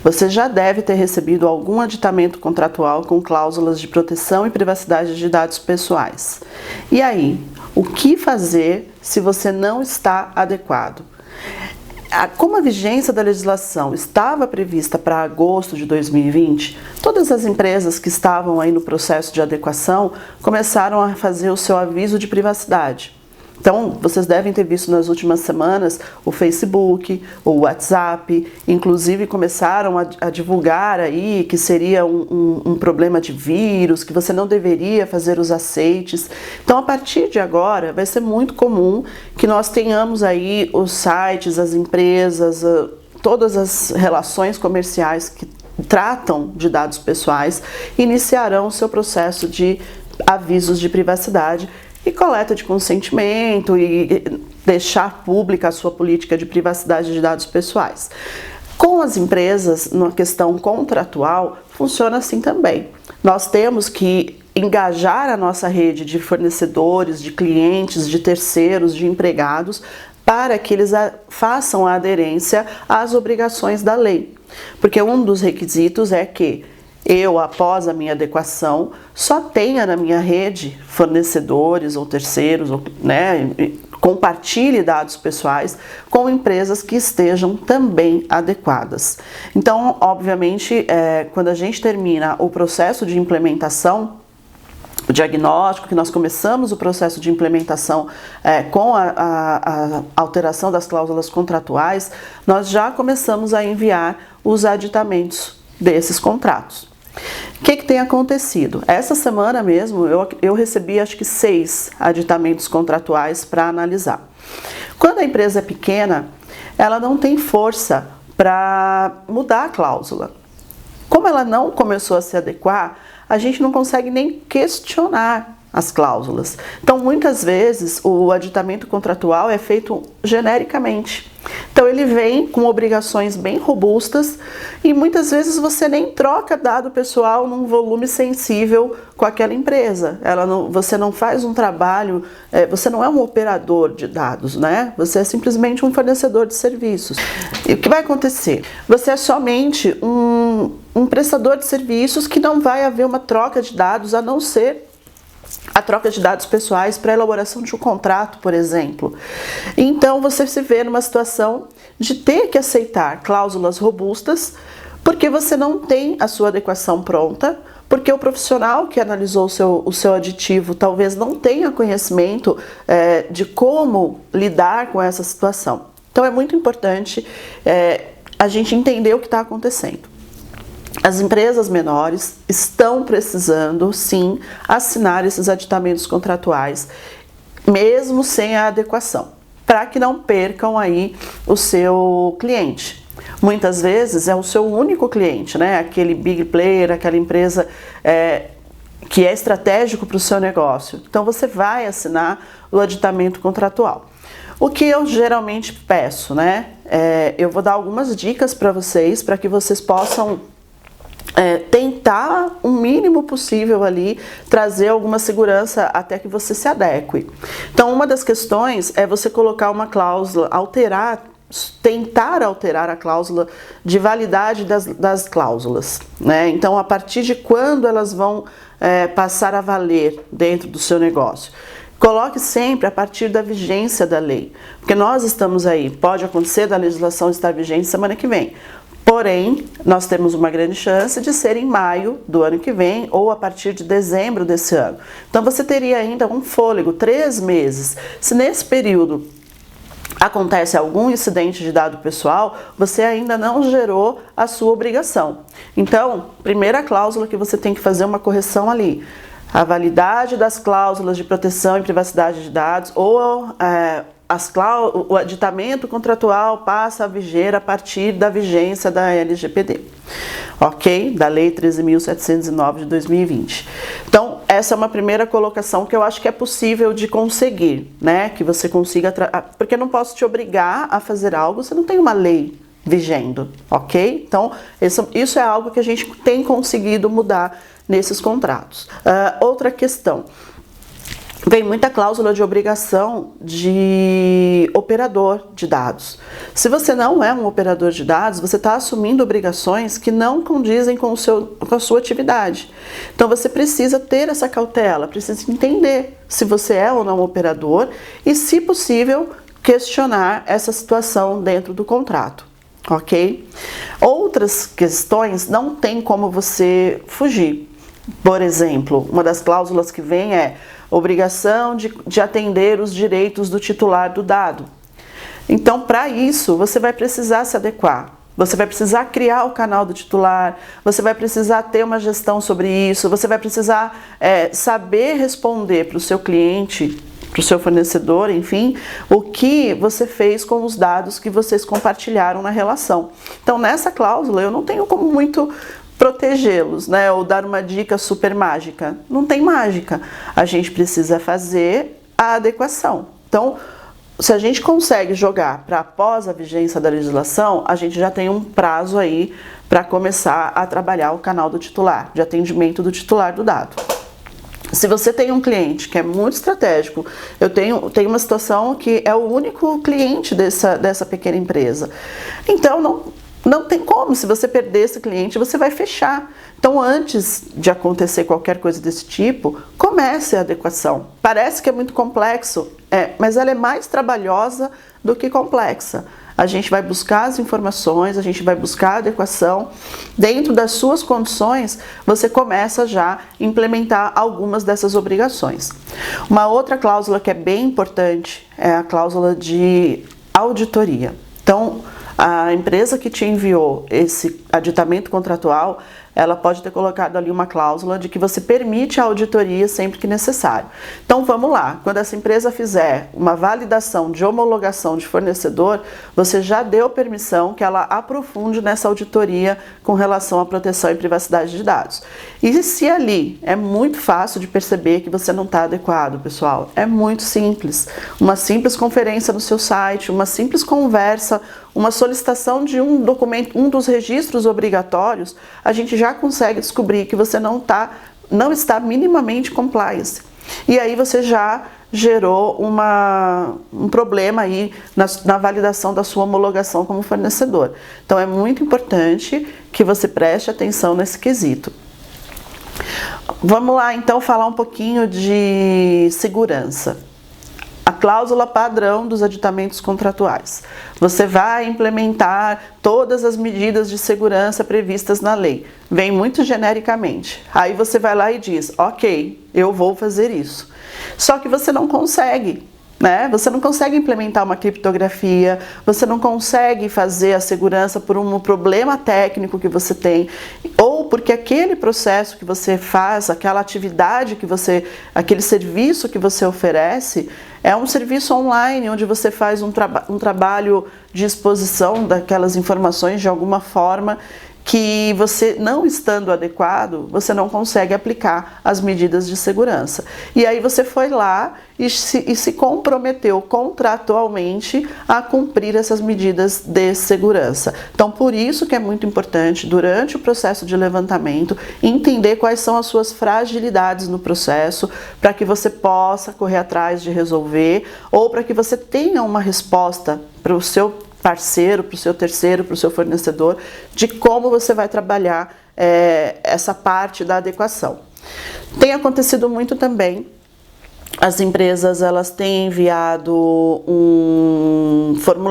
você já deve ter recebido algum aditamento contratual com cláusulas de proteção e privacidade de dados pessoais. E aí, o que fazer se você não está adequado? Como a vigência da legislação estava prevista para agosto de 2020, todas as empresas que estavam aí no processo de adequação começaram a fazer o seu aviso de privacidade. Então, vocês devem ter visto nas últimas semanas o Facebook, o WhatsApp, inclusive começaram a divulgar aí que seria um problema de vírus, que você não deveria fazer os aceites. Então, a partir de agora, vai ser muito comum que nós tenhamos aí os sites, as empresas, todas as relações comerciais que tratam de dados pessoais, iniciarão o seu processo de avisos de privacidade e coleta de consentimento e deixar pública a sua política de privacidade de dados pessoais. Com as empresas, na questão contratual, funciona assim também. Nós temos que engajar a nossa rede de fornecedores, de clientes, de terceiros, de empregados, para que eles façam a aderência às obrigações da lei. Porque um dos requisitos é que eu, após a minha adequação, só tenha na minha rede fornecedores ou terceiros, né, compartilhe dados pessoais com empresas que estejam também adequadas. Então, obviamente, quando a gente termina o processo de implementação, o diagnóstico, que nós começamos o processo de implementação com a alteração das cláusulas contratuais, nós já começamos a enviar os aditamentos desses contratos. O que tem acontecido? Essa semana mesmo eu recebi acho que 6 aditamentos contratuais para analisar. Quando a empresa é pequena, ela não tem força para mudar a cláusula. Como ela não começou a se adequar, a gente não consegue nem questionar as cláusulas. Então, muitas vezes, o aditamento contratual é feito genericamente. Então, ele vem com obrigações bem robustas e muitas vezes você nem troca dado pessoal num volume sensível com aquela empresa. Você não faz um trabalho, você não é um operador de dados, né? Você é simplesmente um fornecedor de serviços. E o que vai acontecer? Você é somente um prestador de serviços que não vai haver uma troca de dados, a não ser a troca de dados pessoais para a elaboração de um contrato, por exemplo. Então, você se vê numa situação de ter que aceitar cláusulas robustas, porque você não tem a sua adequação pronta, porque o profissional que analisou o seu aditivo talvez não tenha conhecimento de como lidar com essa situação. Então, é muito importante a gente entender o que está acontecendo. As empresas menores estão precisando, sim, assinar esses aditamentos contratuais, mesmo sem a adequação, para que não percam aí o seu cliente. Muitas vezes é o seu único cliente, né? Aquele big player, aquela empresa que é estratégico para o seu negócio. Então, você vai assinar o aditamento contratual. O que eu geralmente peço, né? Eu vou dar algumas dicas para vocês, para que vocês possam tentar o mínimo possível ali, trazer alguma segurança até que você se adeque. Então, uma das questões é você colocar uma cláusula, tentar alterar a cláusula de validade das cláusulas, né? Então, a partir de quando elas vão passar a valer dentro do seu negócio. Coloque sempre a partir da vigência da lei, porque nós estamos aí, pode acontecer da legislação estar vigente semana que vem. Porém, nós temos uma grande chance de ser em maio do ano que vem ou a partir de dezembro desse ano. Então, você teria ainda um fôlego, 3 meses. Se nesse período acontece algum incidente de dado pessoal, você ainda não gerou a sua obrigação. Então, primeira cláusula que você tem que fazer uma correção ali. A validade das cláusulas de proteção e privacidade de dados ou o aditamento contratual passa a viger a partir da vigência da LGPD, ok? Da Lei 13.709 de 2020. Então, essa é uma primeira colocação que eu acho que é possível de conseguir, né? Que você consiga, porque eu não posso te obrigar a fazer algo, você não tem uma lei vigendo, ok? Então, isso é algo que a gente tem conseguido mudar nesses contratos. Outra questão. vem muita cláusula de obrigação de operador de dados. Se você não é um operador de dados, você está assumindo obrigações que não condizem com a sua atividade. Então você precisa ter essa cautela, precisa entender se você é ou não um operador e, se possível, questionar essa situação dentro do contrato. Ok? Outras questões não tem como você fugir. Por exemplo, uma das cláusulas que vem é obrigação de atender os direitos do titular do dado. Então, para isso, você vai precisar se adequar. Você vai precisar criar o canal do titular, você vai precisar ter uma gestão sobre isso, você vai precisar saber responder para o seu cliente, para o seu fornecedor, enfim, o que você fez com os dados que vocês compartilharam na relação. Então, nessa cláusula, eu não tenho como muito protegê-los, né, ou dar uma dica super mágica. Não tem mágica. A gente precisa fazer a adequação. Então, se a gente consegue jogar para após a vigência da legislação, a gente já tem um prazo aí para começar a trabalhar o canal do titular, de atendimento do titular do dado. Se você tem um cliente que é muito estratégico, eu tenho uma situação que é o único cliente dessa pequena empresa, então não tem como. Se você perder esse cliente, você vai fechar. Então, antes de acontecer qualquer coisa desse tipo, comece a adequação. Parece que é muito complexo, mas ela é mais trabalhosa do que complexa. A gente vai buscar as informações, a gente vai buscar a adequação. Dentro das suas condições, você começa já a implementar algumas dessas obrigações. Uma outra cláusula que é bem importante é a cláusula de auditoria. Então, a empresa que te enviou esse aditamento contratual, ela pode ter colocado ali uma cláusula de que você permite a auditoria sempre que necessário. Então vamos lá, quando essa empresa fizer uma validação de homologação de fornecedor, você já deu permissão que ela aprofunde nessa auditoria com relação à proteção e privacidade de dados. E se ali é muito fácil de perceber que você não está adequado, pessoal, é muito simples. Uma simples conferência no seu site, uma simples conversa, uma solicitação de um documento, um dos registros obrigatórios, a gente já consegue descobrir que você não está minimamente compliance. E aí você já gerou um problema aí na validação da sua homologação como fornecedor. Então é muito importante que você preste atenção nesse quesito. Vamos lá então falar um pouquinho de segurança. A cláusula padrão dos aditamentos contratuais. Você vai implementar todas as medidas de segurança previstas na lei. Vem muito genericamente. Aí você vai lá e diz, ok, eu vou fazer isso. Só que você não consegue, né? Você não consegue implementar uma criptografia, você não consegue fazer a segurança por um problema técnico que você tem, ou porque aquele processo que você faz, aquela atividade que aquele serviço que você oferece, é um serviço online, onde você faz um trabalho de exposição daquelas informações de alguma forma que você, não estando adequado, você não consegue aplicar as medidas de segurança. E aí você foi lá e se comprometeu contratualmente a cumprir essas medidas de segurança. Então, por isso que é muito importante, durante o processo de levantamento, entender quais são as suas fragilidades no processo, para que você possa correr atrás de resolver, ou para que você tenha uma resposta para o seu parceiro, para o seu terceiro, para o seu fornecedor, de como você vai trabalhar essa parte da adequação. Tem acontecido muito também, as empresas elas têm enviado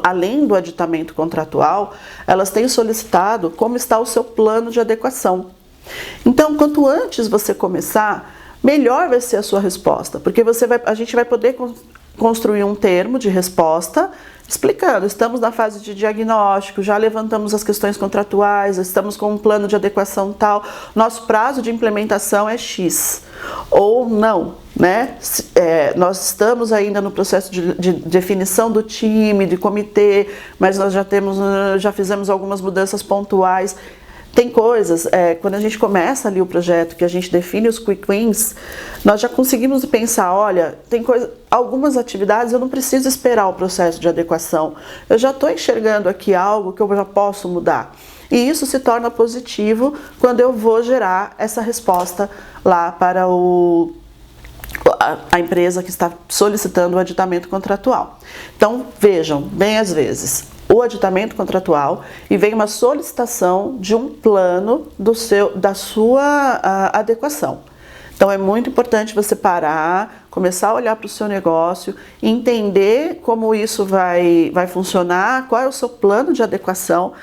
além do aditamento contratual, elas têm solicitado como está o seu plano de adequação. Então, quanto antes você começar, melhor vai ser a sua resposta, porque a gente vai poder construir um termo de resposta explicando, estamos na fase de diagnóstico, já levantamos as questões contratuais, estamos com um plano de adequação tal, nosso prazo de implementação é X, ou não, né? Nós estamos ainda no processo de definição do time, de comitê, mas nós já fizemos algumas mudanças pontuais. Tem coisas, quando a gente começa ali o projeto, que a gente define os quick wins, nós já conseguimos pensar, olha, algumas atividades eu não preciso esperar o processo de adequação, eu já estou enxergando aqui algo que eu já posso mudar. E isso se torna positivo quando eu vou gerar essa resposta lá para a empresa que está solicitando o aditamento contratual. Então, vejam, bem às vezes, o aditamento contratual e vem uma solicitação de um plano da sua adequação. Então, é muito importante você parar, começar a olhar para o seu negócio, entender como isso vai funcionar, qual é o seu plano de adequação.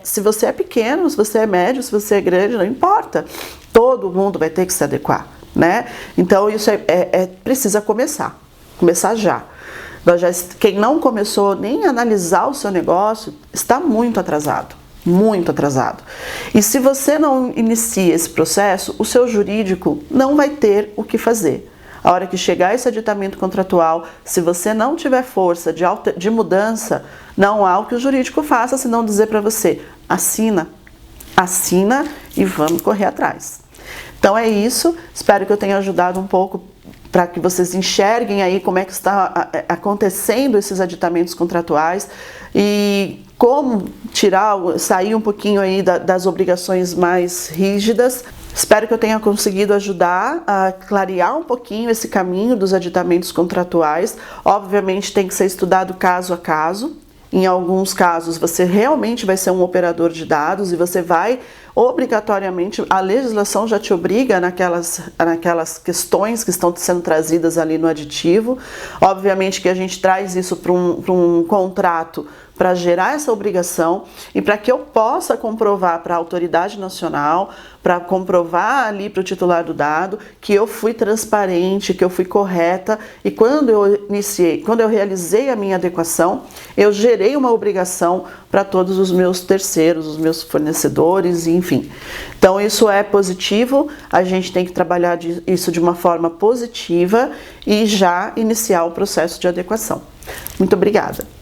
Se você é pequeno, se você é médio, se você é grande, não importa. Todo mundo vai ter que se adequar, né? Então, isso precisa começar já. Quem não começou nem a analisar o seu negócio está muito atrasado. Muito atrasado. E se você não inicia esse processo, o seu jurídico não vai ter o que fazer. A hora que chegar esse aditamento contratual, se você não tiver força de mudança, não há o que o jurídico faça, senão dizer para você, assina e vamos correr atrás. Então é isso, espero que eu tenha ajudado um pouco para que vocês enxerguem aí como é que está acontecendo esses aditamentos contratuais e como sair um pouquinho aí das obrigações mais rígidas. Espero que eu tenha conseguido ajudar a clarear um pouquinho esse caminho dos aditamentos contratuais. Obviamente tem que ser estudado caso a caso. Em alguns casos você realmente vai ser um operador de dados e você vai obrigatoriamente, a legislação já te obriga naquelas questões que estão sendo trazidas ali no aditivo. Obviamente que a gente traz isso para um contrato para gerar essa obrigação e para que eu possa comprovar para a autoridade nacional, para comprovar ali para o titular do dado que eu fui transparente, que eu fui correta e quando eu realizei a minha adequação, eu gerei uma obrigação para todos os meus terceiros, os meus fornecedores, enfim. Então isso é positivo, a gente tem que trabalhar isso de uma forma positiva e já iniciar o processo de adequação. Muito obrigada.